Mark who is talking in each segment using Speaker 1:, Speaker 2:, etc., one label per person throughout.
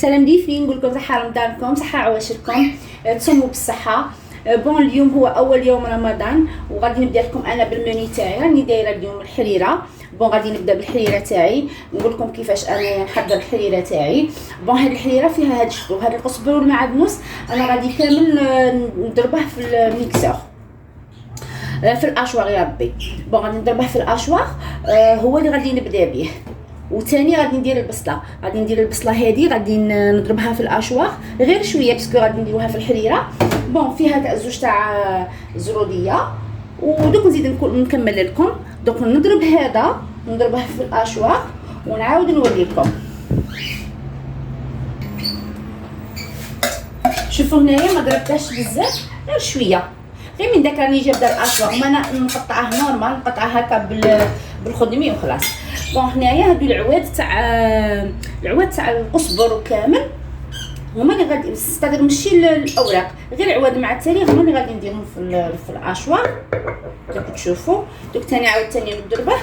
Speaker 1: سلام ضيفين، نقول لكم صحة رمضانكم، صحة عواشركم، تصوموا بالصحة. بون اليوم هو اول يوم رمضان وغادي نبدا لكم انا بالمنيو تاعي. راني دايره اليوم الحريره. بون غادي نبدا بالحريره تاعي، نقول لكم كيفاش انا نحضر الحريره تاعي. بون هاد الحريره فيها هاد شفتوا هاد القزبر والمعدنوس، انا غادي كامل نضربه في الميكسور في الاشواغ يا ربي. بون غادي نضربه في الاشواغ، هو اللي غادي نبدا به. وثاني غادي ندير البصله، غادي ندير البصله هذه غادي نضربها في الاشواغ غير شويه باسكو غادي نديروها في الحريره. بون فيها تاع زوج تاع زروديه، ودوك نزيد نكمل لكم. دوك نضرب هذا نضربه في الاشواغ ونعاود نوريكم. شوفوا هنايا ما ضربتهاش بزاف، غير شويه، غير من داك راني جابده الاشواغ وما نقطعها نورمال، نقطعها هكا بالخدمي وخلاص. بون هنايا هادو العواد تاع القزبر وكامل هما اللي غادي نستغل، ماشي الاوراق، غير العواد مع التالي هما اللي غادي نديرهم في الاشواغ. دوك تشوفوا دوك ثاني عاوتاني نضربه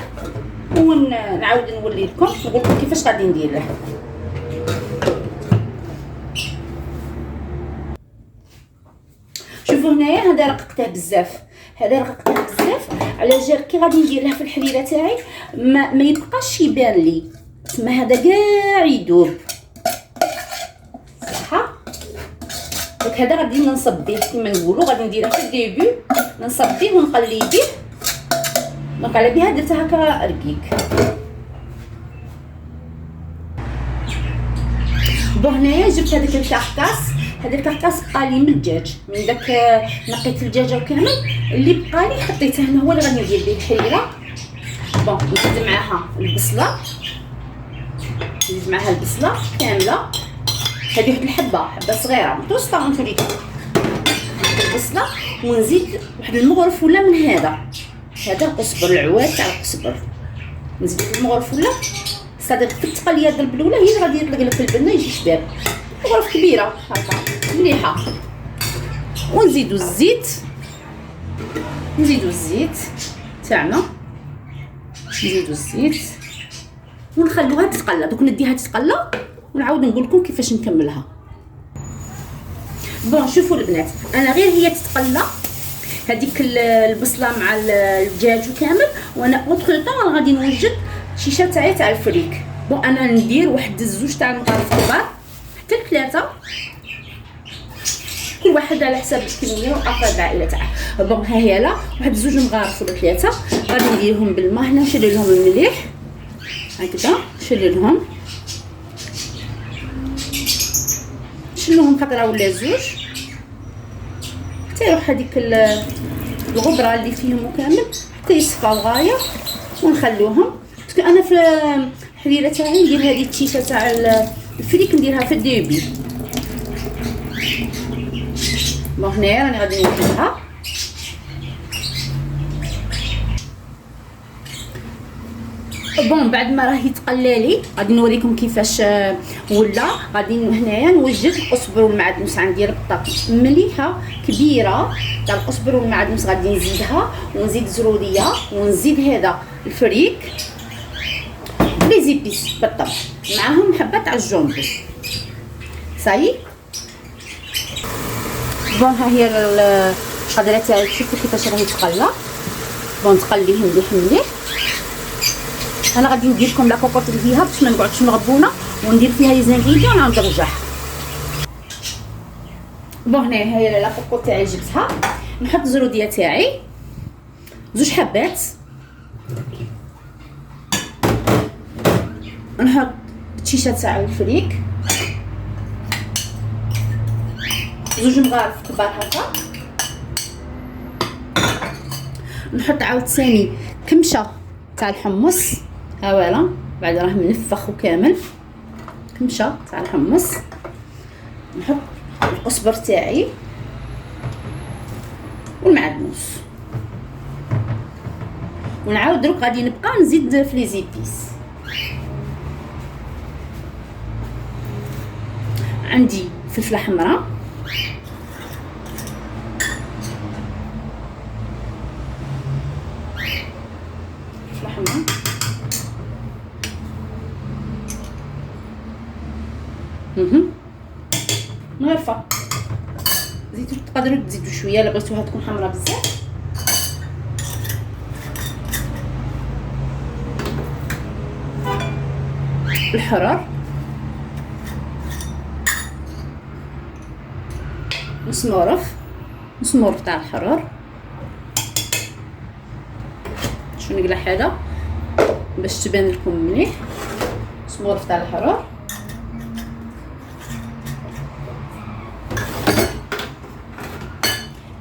Speaker 1: ونعاود نولي لكم نقول لكم كيفاش غادي ندير له. شوفوا هنايا هذا رققته بزاف، على جال كي غادي ندير له في الحريره تاعي ما يبقاش يبان لي، تما هذا كاع يذوب صح. دونك هذا غادي ننصب به كما نقولوا، غادي نديره في الديبي ننصب به ونقلي به. دونك على بها درتها هكا رقيق. بون هنايا جبت هذاك الكركاس، هذا الكركاس بقى لي من الدجاج، من داك نقيت الدجاجه وكامل اللي بقى لي حطيته هنا، هو اللي غادي ندير به الحريره. بون نزيد معاها البصله، نزيد معاها البصله كامله، هذه واحد حبه صغيره متوسطه ونفريكم البصله، ونزيد واحد المغرف ولا من هذا القزبر، العواد تاع القزبر، نزيد المغرف ولا صدق في التقليه ديال الاولى هي اللي غادي يطلق لك البنه يجي شباب. غرف كبيره هكا مليحه. ونزيدو الزيت تاعنا، نزيدو الزيت ونخلوها تتقلى. دوك نديها تتقلى ونعاود نقول لكم كيفاش نكملها. بون شوفوا البنات، انا غير هي تتقلى هذيك البصله مع الدجاج وكامل، وانا اونطخ طون غادي نوجد شيشه تاعي تاع الفريك. بون انا ندير واحد الزوج تاع المغارف كبار حتى ل3، كل واحد على حساب الكميه وافراد العائله تاعه. بون ها هي لا واحد زوج مغارف ولا 3 غادي نديرهم بالماء هنا، نشري لهم المليح هكذا، نشلوهم خطره ولا زوج حتى يروح هذيك الغبره اللي فيهم وكامل حتى يصفاو غايه، ونخلوهم. انا في الحريره تاعي ندير هذه التيشه تاع الفريك نديرها في الديبي. بون هنايا راني غادي نوجدها. بون بعد ما راهي تقلالي غادي نوريكم كيفاش ولا. غادي هنايا نوجد القزبر والمعدنوس، عندي ربطه مليحه كبيره تاع القزبر والمعدنوس غادي نزيدها، ونزيد زروديه، ونزيد هذا الفريك لي زيبيس بالطبع، معاهم حبه تاع الجونبو صاي. بون ها هي القدره تاعي، شوفوا كيفاش راهي تقلى. بون تقليه مليح. انا غادي ندير لكم لا كوكوط اللي فيها باش ما نقعدش مغبونه، وندير فيها لي زانغريديون ونعاود نرجعها. بون هنايا هي لا كوكوط تاعي جبتها، نحط الزروديه تاعي زوج حبات، نحط التيشه تاع الفريك زوج مغارف كبار هكا، نحط عاود ثاني كمشه تاع الحمص، ها فوالا بعد راه منفخ وكامل، كمشه تاع الحمص، نحط القزبر تاعي والمعدنوس، ونعاود دروك غادي نبقى نزيد في لي زيبيس. عندي فلفله حمراء، مغرفه. زيتو تقدروا تزيدوا شويه الا بغيتوها تكون حمرا بزاف. الحرار نص مغرف تاع الحرار. شو نقلع هذا باش تبان لكم مليح. نص مغرف تاع الحرار.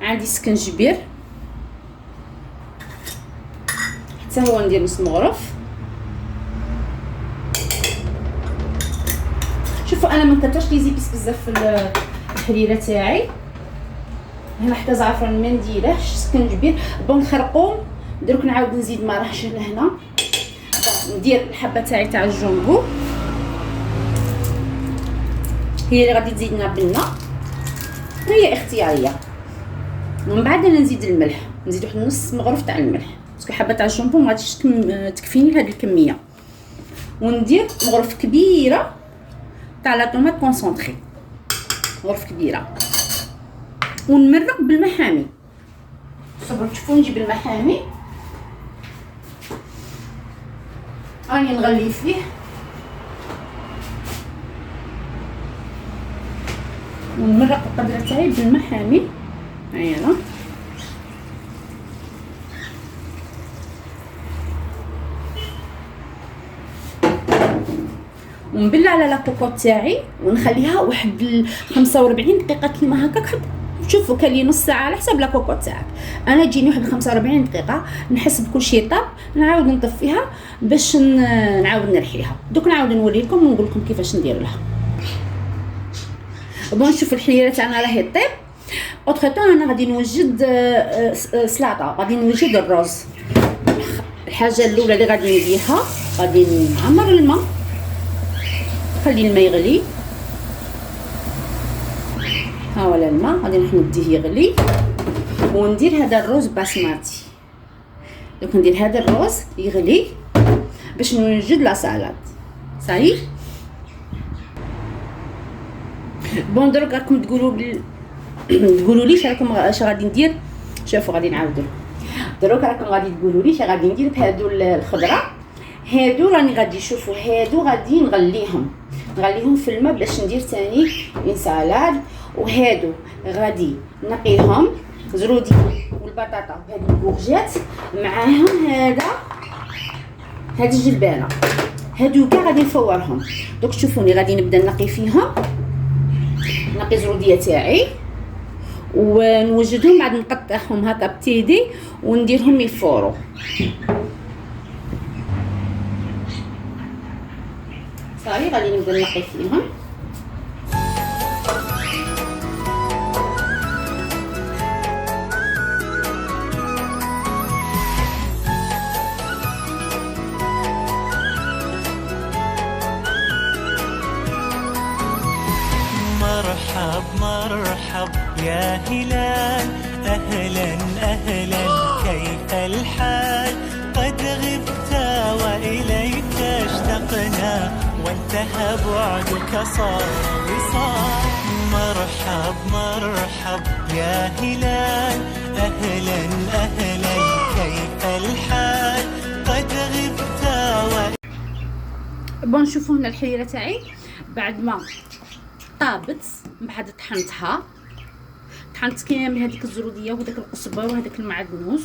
Speaker 1: عندي سكنجبير حتى هو ندير نص مغرف. شوفوا انا ما نكثرش لي زيبيس بزاف في الحريره تاعي. هنا حتى زعفران ما نديرهش. سكنجبير بون خرقوم دروك نعاود نزيد ما راحش لهنا. ندير الحبه تاعي تاع الجامبو هي اللي غادي تزيد لنا بنه، هي اختياريه. ومن بعد انا نزيد الملح، نزيد واحد نص مغرف تاع الملح باسكو حبه تاع الجامبو ما غاديش تكفيني لهاد الكميه. وندير مغرف كبيره تاع لا طوماط كونسونطري، مغرف كبيره. ونمرق بالمحامي. صبروا تشوفوا نجيب المحامي راني نغلي فيه. ونمرق القدره تاعي بالمحامي. هيا انا ونبلع على لاكوكوط تاعي ونخليها واحد 45 دقيقه كيما هكاك. شوفوا كان لي نص ساعه على حسب لاكوكوط تاعك. انا تجيني واحد 45 دقيقه نحس بكل شيء طاب، نعاود نطفيها باش نعاود نرحيها. دوك نعاود نوريكم ونقول لكم كيفاش ندير لها. بون شوفوا الحليره تاعنا راهي طيب. اوتر طون انا غادي نوجد سلطه، غادي نوجد الرز. الحاجه الاولى اللي غادي نديرها غادي نعمر الماء، خلي الماء يغلي. ها هو الماء غادي نديه يغلي. وندير هذا الرز باسماتي. دوك ندير هذا الرز يغلي باش نوجد لا سالاد. صاي بون دروك راكم تقولوا لي شراكم اش غادي ندير. شوفوا غادي نعاودو دروك راكم غادي تقولوا لي اش غادي ندير بهادو الخضره. هادو راني غادي شوفوا هادو غادي نغليهم في الماء باش ندير ثاني اون سالاد. وهادو غادي نقيهم زرودي والبطاطا بهاد البورجيت معاهم هاد الجلبانه. هادو كاع غادي نفورهم. دوك شوفوني غادي نبدا نقي فيهم. نقي زروديه تاعي ونوجدهم بعد نقطعهم هكا بتيدي ونديرهم يفوروا. صافي غادي نبدا نقي فيهم.
Speaker 2: مرحب يا هلال، أهلا أهلا كيف الحال؟ قد غبت وإليك اشتقنا وانتهى بعدك صار وصال. مرحب يا هلال، أهلا أهلا كيف الحال؟ قد غبت
Speaker 1: بون شوفوا هنا الحليره تاعي بعد ما طابت بعد طحنت كامل هذيك الزروديه وهذاك القزبر وهذاك المعدنوس.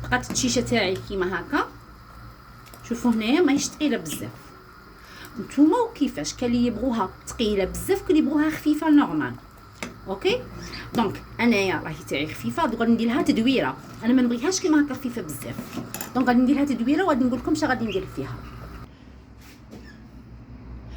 Speaker 1: بقات الشيشه تاعي كيما هكا. شوفوا هنايا ماهيش ثقيله بزاف. نتوما وكيفاش كاين اللي يبغوها ثقيله بزاف كاين اللي يبغوها خفيفه نورمال. اوكي دونك انايا راهي تاعي خفيفه. غادي ندير لها تدويره. انا ما نبغيهاش كيما هكا خفيفه بزاف. دونك غادي ندير لها تدويره وغادي نقول لكم اش غادي ندير فيها.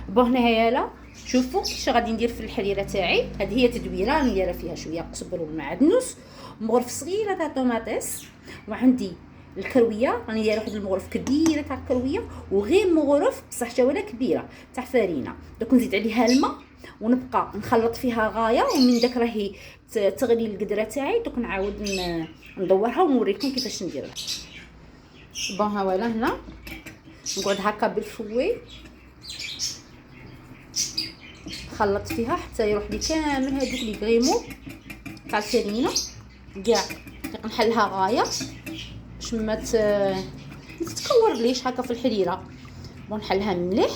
Speaker 1: بون هنايا لا شوفوا اش غادي ندير في الحريره تاعي. هذه هي تدويره راني دايره فيها شويه قزبر والمعدنوس، مغرف صغيره تاع طوماطيس، وعندي الكرويه راني دايره واحد المغرف كبيره تاع الكرويه، وغير مغرف بصح جوله كبيره تاع فرينه. دوك نزيد عليها الماء ونبقى نخلط فيها غايه. ومن داك راهي تغلي القدره تاعي. دوك نعاود ندورها ونوريكم كيفاش نديرها. بون ها ولا هنا نقعد هكا بالفوي نخلط فيها حتى يروح لي كامل هذوك لي غريمو تاع الفرينه كاع. نحلها غايه باش ما تتكور ليش هكا في الحريره. ونحلها مليح.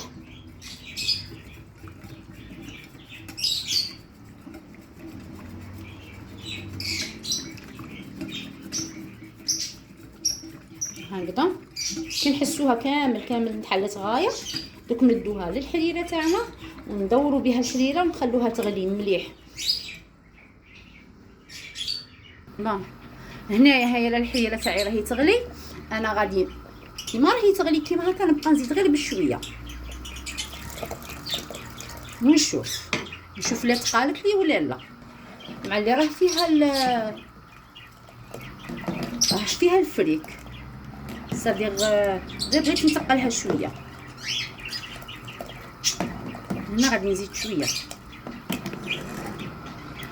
Speaker 1: هكذا كي نحسوها كامل انحلت غايه، دوك ندوها للحريره تاعنا وندوروا بها الحريره ونخلوها تغلي مليح. بون هنايا هي الحريره تاعي راهي تغلي. انا غادي كيما راهي تغلي كيما هكا نبقى نزيد غير بشويه نشوف لا تقالت لي ولا لا. مع اللي راه فيها الفريك صديق بغيت نثقلها شويه. هنا غادي نزيد شويه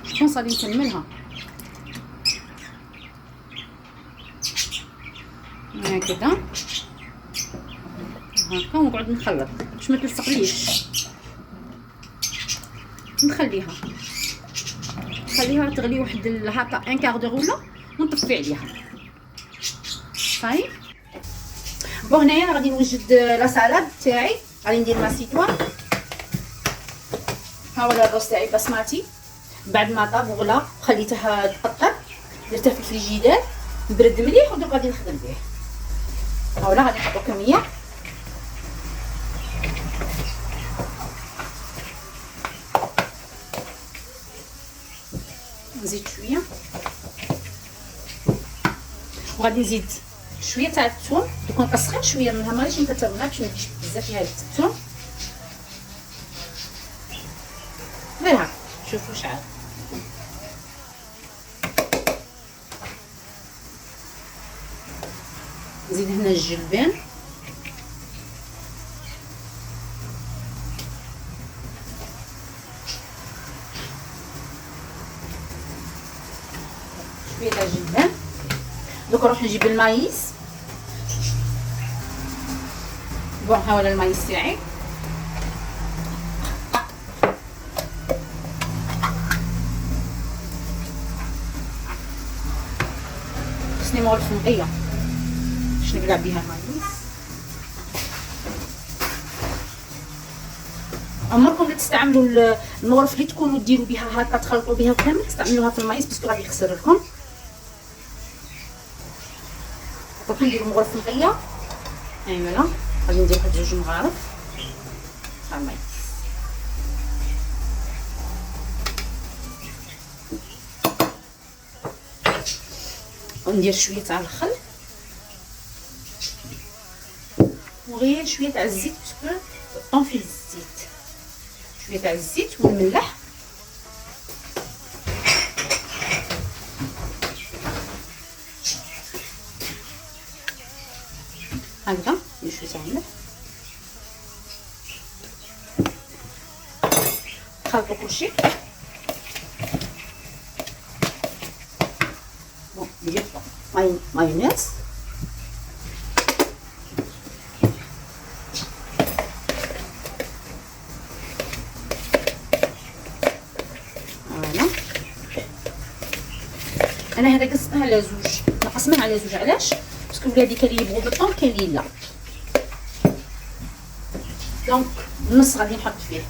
Speaker 1: شكون غادي نكملها هكذا هكا ونقعد نخلط باش ما تلصقليش. نخليها تغلي واحد هكا ان كار دو ولا ونطفي عليها صاي. بون هنايا غادي نوجد لا سالاد تاعي. غادي ندير ماسيتوان. ها هو الروز تاعي بسماتي بعد ما طاب وغلا خليته تقطر درته في الفريجيدير برد مليح ودروك غادي نخدم به. ها هو غادي نحطو كميه نزيد شويه وغادي نزيد شويه تاع الثوم. دوك نقص شويه منها ماشي نكثر منها باش ما تجيش بزاف فيها الثوم. غير هكا شوفوا شحال. نزيد هنا الجلبان شويه تاع الجلبان. دوك نروح نجيب المايس. بون ها هو المايس تاعي. خصني مغرف نقيه باش نقلع بها المايس. عمركم لا تستعملوا المغرف اللي تكونوا ديروا بها هكا تخلطوا بها كامل تستعملوها في المايس باسكو غادي يخسر لكم. نروح ندير مغرف نقيه. ايوا غادي ندير واحد 2 مغارف تاع المايس. وندير شويه تاع الخل وغير شويه تاع الزيت باسكو طونفي الزيت. شويه تاع الزيت والملح هكذا. ندير شويه تاع الملح نخلطو كلشي. بون ندير مايونيز انا هذا قسمها على زوج. نقسمها على زوج علاش باسكو ولادي كاين اللي يبغوا بالطون كاين اللي لا. دونك النص غادي نحط فيه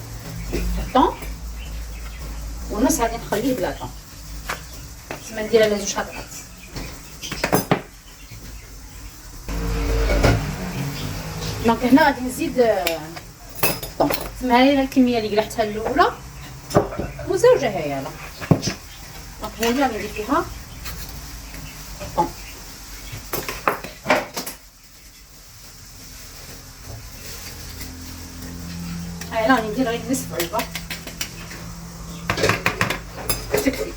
Speaker 1: الطون والنص غادي نخليه بلا طون. تسمى ندير على زوج خطرات. دونك هنا غادي نزيد الطون. تسمى هاي الكميه اللي قلعتها الاولى وزوجها هي لا. دونك هذه غادي ندير فيها الطون. هاي راني ندير غير نصف علبه تكفي.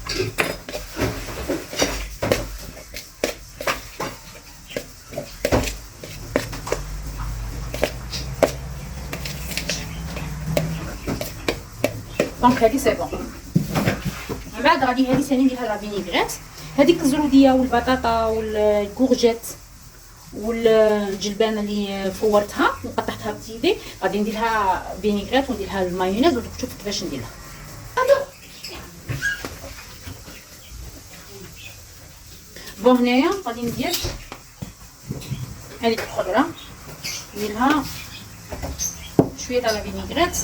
Speaker 1: دونك هادي سي بون. من بعد غادي هادي ثاني نديرها لا فينيغريت. هذيك الزروديه والبطاطا والكورجيت والجلبانه اللي فورتها وقطعتها خلطتها بتيدي غادي ندير لها فينيغريت وندير لها المايونيز وتشوف كيفاش نديرها. بون هنايا غادي ندير هذيك الخضره ندير لها شويه تاع الفينيغريت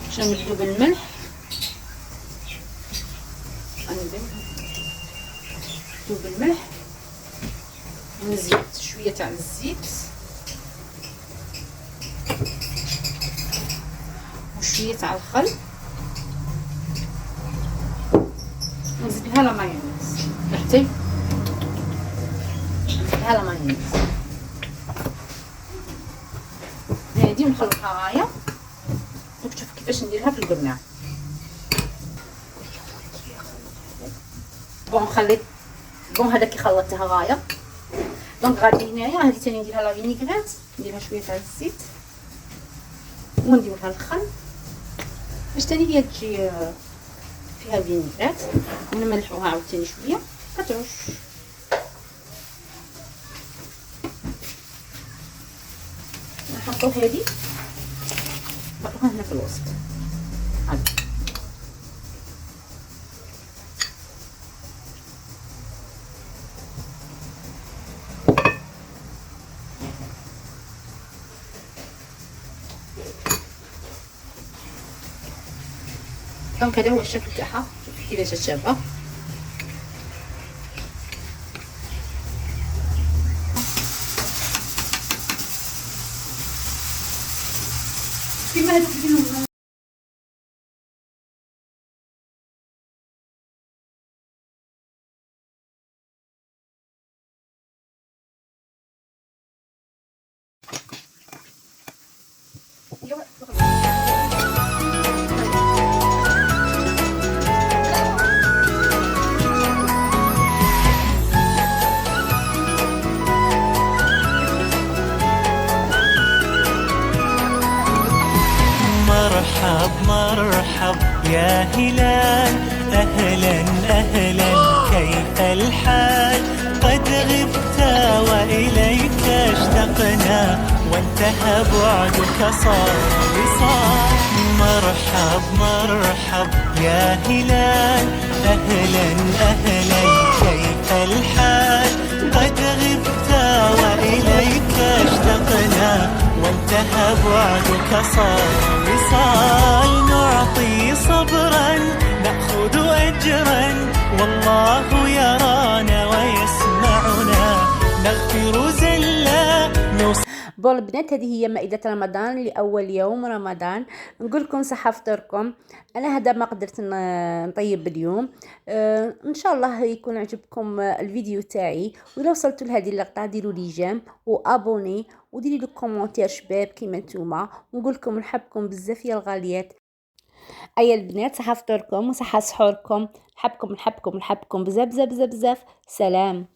Speaker 1: باش نمدو بالملح. نمدو بالملح ونزيد شويه تاع الزيت وشويه تاع الخل ونزيد لها لا مايونيز. شفتي نزيد لها لا مايونيز هادي ونخلطها غايه وتشوف كيفاش نديرها في القرناع. بون خليت بون هذا كي خلطتها غايه دونك غادي هنايا هذه ثاني نديرها لا فينيغريت نديرها شويه تاع الزيت وندير لها الخل باش ثاني هي تجي فيها فينيغريت ونملحوها عاوتاني شويه كترش. نحطو هذه نحطوها هنا في الوسط هذا. دونك هذا هو الشكل تاعها، شوفي كيفاش تشابه. كيما هذوك فيهم
Speaker 2: مرحب مرحب يا هلال، أهلا أهلا كيف الحال؟ قد غبت وإليك اشتقنا وانتهى بعدك صار وصال. مرحب مرحب يا هلال، أهلا أهلا كيف الحال؟ قد غبت وإليك اشتقنا وانتهى بعدك صار وصال. نعطي صبرا نأخذ أجرا والله يرانا ويسمعنا، نغفر زلا
Speaker 1: بون البنات هذه هي مائدة رمضان لأول يوم رمضان. نقول لكم صحة فطوركم. أنا هذا ما قدرت نطيب اليوم. إن شاء الله يكون عجبكم الفيديو تاعي، وإذا وصلتوا لهذه اللقطة ديروا لي جيم وابوني وديروا لي كومونتير شباب كيما نتوما، ونقول لكم نحبكم بزاف يا الغاليات. أيا البنات صحة فطوركم وصحة سحوركم. نحبكم نحبكم نحبكم بزاف بزاف بزاف بزاف. سلام.